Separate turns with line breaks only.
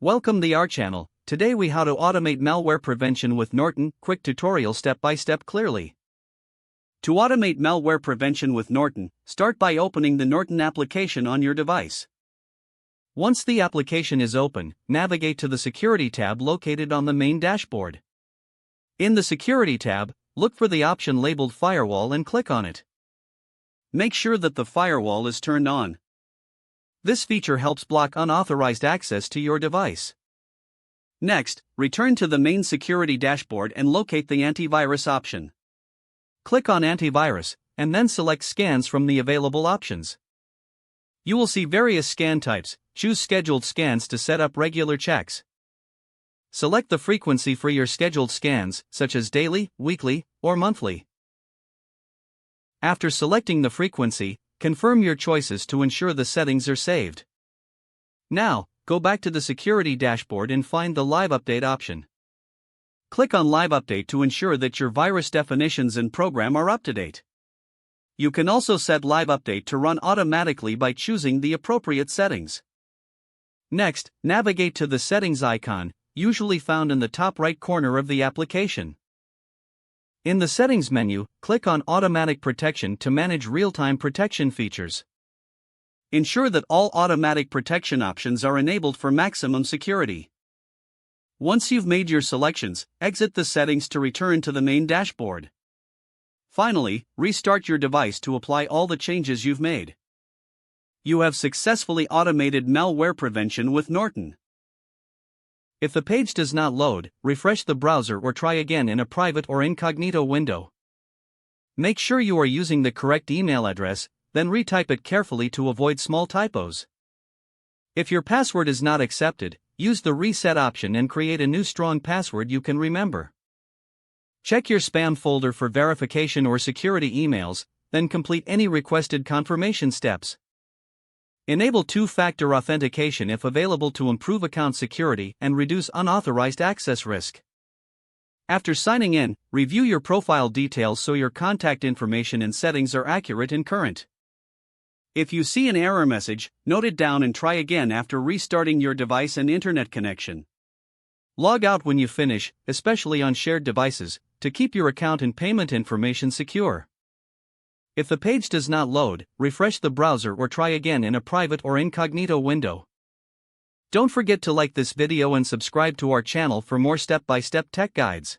Welcome to our channel. Today we how to automate malware prevention with Norton. Quick tutorial step by step clearly. To automate malware prevention with Norton, start by opening the Norton application on your device. Once the application is open, navigate to the Security tab located on the main dashboard. In the Security tab, look for the option labeled Firewall and click on it. Make sure that the firewall is turned on. This feature helps block unauthorized access to your device. Next, return to the main security dashboard and locate the antivirus option. Click on Antivirus, and then select Scans from the available options. You will see various scan types. Choose Scheduled Scans to set up regular checks. Select the frequency for your scheduled scans, such as daily, weekly, or monthly. After selecting the frequency, confirm your choices to ensure the settings are saved. Now, go back to the security dashboard and find the Live Update option. Click on Live Update to ensure that your virus definitions and program are up to date. You can also set Live Update to run automatically by choosing the appropriate settings. Next, navigate to the Settings icon, usually found in the top right corner of the application. In the Settings menu, click on Automatic Protection to manage real-time protection features. Ensure that all automatic protection options are enabled for maximum security. Once you've made your selections, exit the settings to return to the main dashboard. Finally, restart your device to apply all the changes you've made. You have successfully automated malware prevention with Norton. If the page does not load, refresh the browser or try again in a private or incognito window. Make sure you are using the correct email address, then retype it carefully to avoid small typos. If your password is not accepted, use the reset option and create a new strong password you can remember. Check your spam folder for verification or security emails, then complete any requested confirmation steps. Enable two-factor authentication if available to improve account security and reduce unauthorized access risk. After signing in, review your profile details so your contact information and settings are accurate and current. If you see an error message, note it down and try again after restarting your device and internet connection. Log out when you finish, especially on shared devices, to keep your account and payment information secure. If the page does not load, refresh the browser or try again in a private or incognito window. Don't forget to like this video and subscribe to our channel for more step-by-step tech guides.